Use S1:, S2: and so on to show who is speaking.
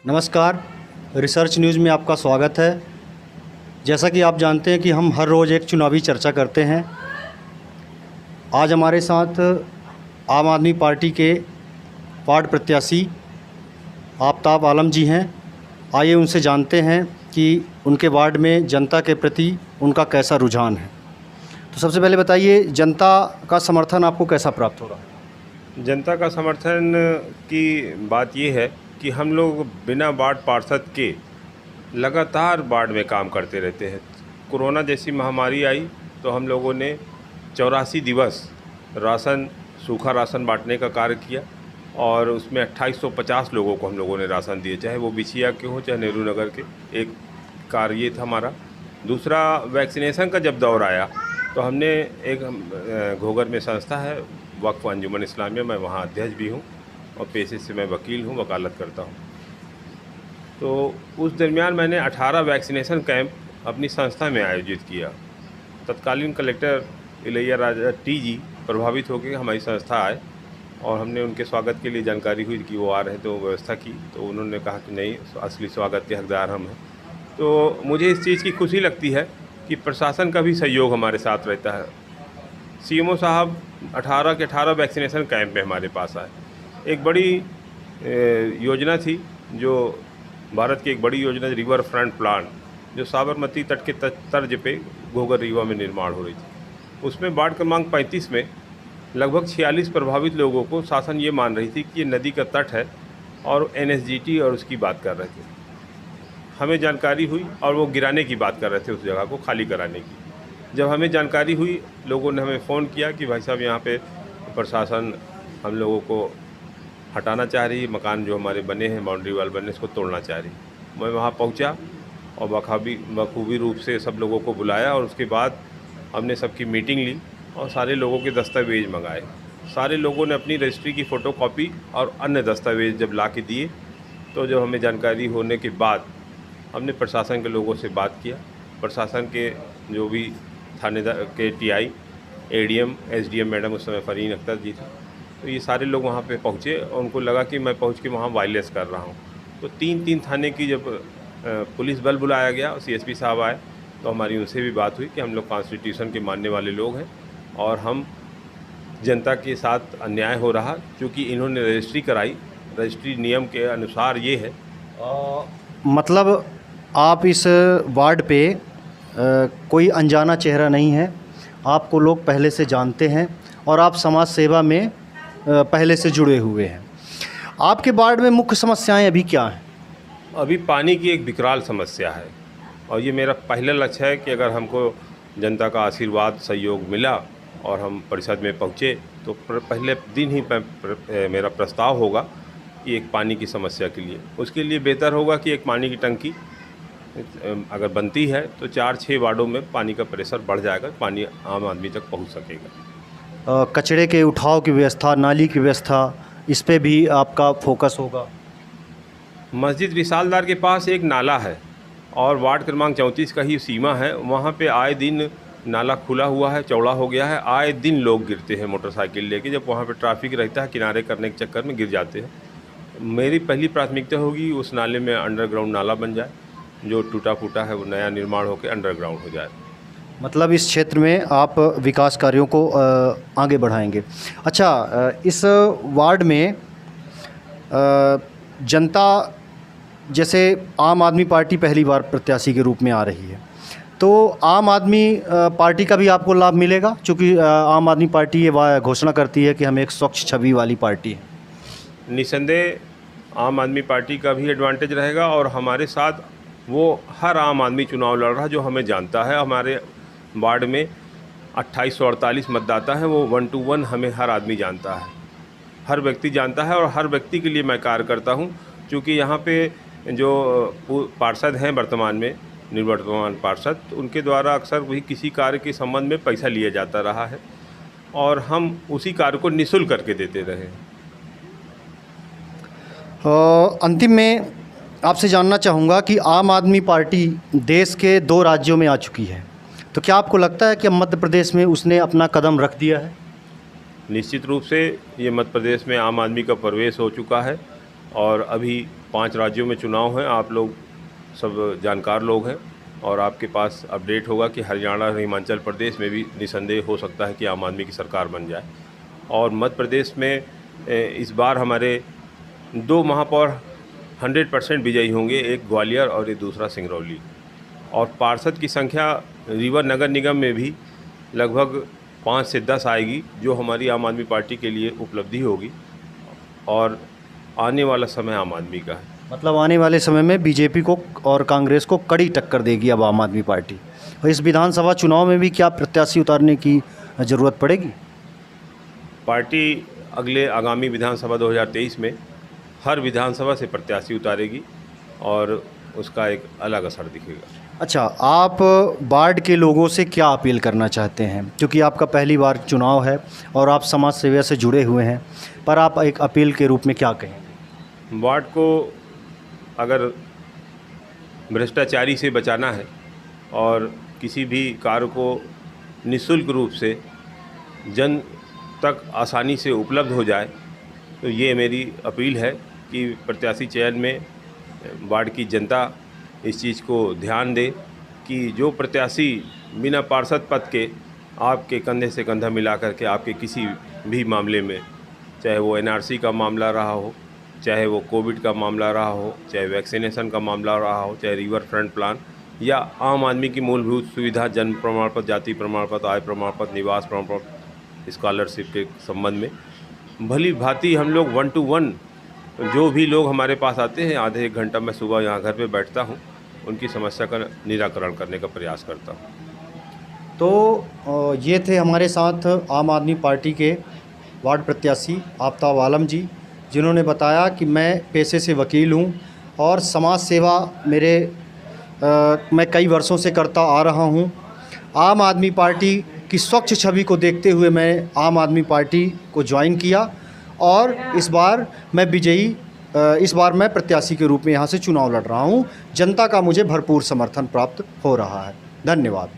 S1: नमस्कार। Research news में आपका स्वागत है। जैसा कि आप जानते हैं कि हम हर रोज़ एक चुनावी चर्चा करते हैं। आज हमारे साथ आम आदमी पार्टी के वार्ड प्रत्याशी आफताब आलम जी हैं। आइए उनसे जानते हैं कि उनके वार्ड में जनता के प्रति उनका कैसा रुझान है। तो सबसे पहले बताइए, जनता का समर्थन आपको कैसा प्राप्त हो रहा है?
S2: जनता का समर्थन की बात ये है कि हम लोग बिना वार्ड पार्षद के लगातार वार्ड में काम करते रहते हैं। कोरोना जैसी महामारी आई तो हम लोगों ने 84 दिवस सूखा राशन बांटने का कार्य किया और उसमें 2850 लोगों को हम लोगों ने राशन दिए, चाहे वो बिछिया के हो चाहे नेहरू नगर के। एक कार्य ये था हमारा। दूसरा, वैक्सीनेशन का जब दौर आया तो हमने एक घोघर में संस्था है वक्फ अंजुमन इस्लामिया, मैं वहाँ अध्यक्ष भी हूँ और पेशे से मैं वकील हूँ, वकालत करता हूँ। तो उस दरमियान मैंने 18 वैक्सीनेशन कैंप अपनी संस्था में आयोजित किया। तत्कालीन collector Ilaiya Raja T G प्रभावित होकर हमारी संस्था आए और हमने उनके स्वागत के लिए जानकारी हुई कि वो आ रहे हैं तो व्यवस्था की, तो उन्होंने कहा कि नहीं, असली स्वागत के हकदार हम हैं। तो मुझे इस चीज़ की खुशी लगती है कि प्रशासन का भी सहयोग हमारे साथ रहता है। सीएमओ साहब 18 के 18 वैक्सीनेशन कैंप में हमारे पास आए। एक बड़ी योजना थी, जो भारत की एक बड़ी योजना रिवर फ्रंट प्लान, जो साबरमती तट के तर्ज पे घोघर रीवा में निर्माण हो रही थी। उसमें वार्ड क्रमांक 35 में लगभग 46 प्रभावित लोगों को शासन ये मान रही थी कि ये नदी का तट है और एनएसजीटी और उसकी बात कर रहे थे। हमें जानकारी हुई और वो गिराने की बात कर रहे थे, उस जगह को खाली कराने की। जब हमें जानकारी हुई, लोगों ने हमें फ़ोन किया कि भाई साहब यहाँ पे प्रशासन हम लोगों को हटाना चाह रही है, मकान जो हमारे बने हैं, बाउंड्री वाल बने, इसको तोड़ना चाह रही। मैं वहाँ पहुँचा और बखूबी रूप से सब लोगों को बुलाया और उसके बाद हमने सबकी मीटिंग ली और सारे लोगों के दस्तावेज़ मंगाए। सारे लोगों ने अपनी रजिस्ट्री की फ़ोटोकॉपी और अन्य दस्तावेज़ जब ला के दिए, तो जब हमें जानकारी होने के बाद हमने प्रशासन के लोगों से बात किया। प्रशासन के जो भी थानेदार के टीआई, एडीएम, एसडीएम मैडम उस समय फरीन अख्तर जी थे, तो ये सारे लोग वहाँ पे पहुँचे और उनको लगा कि मैं पहुँच के वहाँ वायलेंस कर रहा हूँ। तो 3 थाने की जब पुलिस बल बुलाया गया और सीएसपी साहब आए, तो हमारी उनसे भी बात हुई कि हम लोग कॉन्स्टिट्यूशन के मानने वाले लोग हैं और हम जनता के साथ अन्याय हो रहा, क्योंकि इन्होंने रजिस्ट्री कराई, रजिस्ट्री नियम के अनुसार ये है।
S1: मतलब आप इस वार्ड पे कोई अनजाना चेहरा नहीं है, आपको लोग पहले से जानते हैं और आप समाज सेवा में पहले से जुड़े हुए हैं। आपके वार्ड में मुख्य समस्याएं अभी क्या हैं?
S2: अभी पानी की एक विकराल समस्या है और ये मेरा पहला लक्ष्य है कि अगर हमको जनता का आशीर्वाद, सहयोग मिला और हम परिषद में पहुँचे तो पहले दिन ही मेरा प्रस्ताव होगा कि एक पानी की समस्या के लिए, उसके लिए बेहतर होगा कि एक पानी की टंकी अगर बनती है तो 4-6 वार्डों में पानी का प्रेशर बढ़ जाएगा, पानी आम आदमी तक पहुंच सकेगा।
S1: कचरे के उठाव की व्यवस्था, नाली की व्यवस्था, इस पे भी आपका फोकस होगा?
S2: मस्जिद रिसालदार के पास एक नाला है और वार्ड क्रमांक 34 का ही सीमा है। वहाँ पे आए दिन नाला खुला हुआ है, चौड़ा हो गया है, आए दिन लोग गिरते हैं मोटरसाइकिल लेके। जब वहाँ पे ट्रैफिक रहता है, किनारे करने के चक्कर में गिर जाते हैं। मेरी पहली प्राथमिकता होगी उस नाले में अंडरग्राउंड नाला बन जाए, जो टूटा फूटा है वो नया निर्माण होकर अंडरग्राउंड हो जाए।
S1: मतलब इस क्षेत्र में आप विकास कार्यों को आगे बढ़ाएंगे। अच्छा, इस वार्ड में जनता, जैसे आम आदमी पार्टी पहली बार प्रत्याशी के रूप में आ रही है, तो आम आदमी पार्टी का भी आपको लाभ मिलेगा, क्योंकि आम आदमी पार्टी ये घोषणा करती है कि हम एक स्वच्छ छवि वाली पार्टी है।
S2: निसंदेह आम आदमी पार्टी का भी एडवांटेज रहेगा और हमारे साथ वो हर आम आदमी चुनाव लड़ रहा जो हमें जानता है। हमारे वार्ड में 2848 मतदाता हैं, वो 1 to 1 हमें हर आदमी जानता है, हर व्यक्ति जानता है और हर व्यक्ति के लिए मैं कार्य करता हूं। क्योंकि यहाँ पे जो पार्षद हैं वर्तमान में, निवर्तमान पार्षद, तो उनके द्वारा अक्सर वही किसी कार्य के संबंध में पैसा लिया जाता रहा है और हम उसी कार्य को निःशुल्क करके देते रहे।
S1: अंतिम में आपसे जानना चाहूँगा कि आम आदमी पार्टी देश के 2 राज्यों में आ चुकी है, तो क्या आपको लगता है कि अब मध्य प्रदेश में उसने अपना कदम रख दिया है?
S2: निश्चित रूप से ये मध्य प्रदेश में आम आदमी का प्रवेश हो चुका है और अभी 5 राज्यों में चुनाव हैं, आप लोग सब जानकार लोग हैं और आपके पास अपडेट होगा कि हरियाणा और हिमाचल प्रदेश में भी निसंदेह हो सकता है कि आम आदमी की सरकार बन जाए। और मध्य प्रदेश में इस बार हमारे 2 महापौर 100% विजयी होंगे, एक ग्वालियर और एक दूसरा सिंगरौली। और पार्षद की संख्या रीवा नगर निगम में भी लगभग 5 से 10 आएगी, जो हमारी आम आदमी पार्टी के लिए उपलब्धि होगी। और आने वाला समय आम आदमी का है।
S1: मतलब आने वाले समय में बीजेपी को और कांग्रेस को कड़ी टक्कर देगी अब आम आदमी पार्टी। और इस विधानसभा चुनाव में भी क्या प्रत्याशी उतारने की ज़रूरत पड़ेगी?
S2: पार्टी अगले आगामी विधानसभा 2023 में हर विधानसभा से प्रत्याशी उतारेगी और उसका एक अलग असर दिखेगा।
S1: अच्छा, आप बाढ़ के लोगों से क्या अपील करना चाहते हैं? क्योंकि आपका पहली बार चुनाव है और आप समाज सेवा से जुड़े हुए हैं, पर आप एक अपील के रूप में क्या कहेंगे?
S2: वार्ड को अगर भ्रष्टाचारी से बचाना है और किसी भी कार्य को निःशुल्क रूप से जन तक आसानी से उपलब्ध हो जाए, तो ये मेरी अपील है कि प्रत्याशी चयन में वार्ड की जनता इस चीज़ को ध्यान दे कि जो प्रत्याशी बिना पार्षद पद के आपके कंधे से कंधा मिला करके आपके किसी भी मामले में, चाहे वो एनआरसी का मामला रहा हो, चाहे वो कोविड का मामला रहा हो, चाहे वैक्सीनेशन का मामला रहा हो, चाहे रिवर फ्रंट प्लान या आम आदमी की मूलभूत सुविधा, जन्म प्रमाण पत्र, जाति प्रमाण पत्र, आय प्रमाण पत्र, निवास प्रमाण पत्र, स्कॉलरशिप के संबंध में भली भांति हम लोग 1 to 1 जो भी लोग हमारे पास आते हैं, आधे 1 घंटा मैं सुबह यहाँ घर पे बैठता हूँ, उनकी समस्या का निराकरण करने का प्रयास करता हूँ।
S1: तो ये थे हमारे साथ आम आदमी पार्टी के वार्ड प्रत्याशी आफ्ताब आलम जी, जिन्होंने बताया कि मैं पेशे से वकील हूँ और समाज सेवा मैं कई वर्षों से करता आ रहा हूँ। आम आदमी पार्टी की स्वच्छ छवि को देखते हुए मैं आम आदमी पार्टी को ज्वाइन किया और इस बार मैं प्रत्याशी के रूप में यहाँ से चुनाव लड़ रहा हूँ। जनता का मुझे भरपूर समर्थन प्राप्त हो रहा है। धन्यवाद।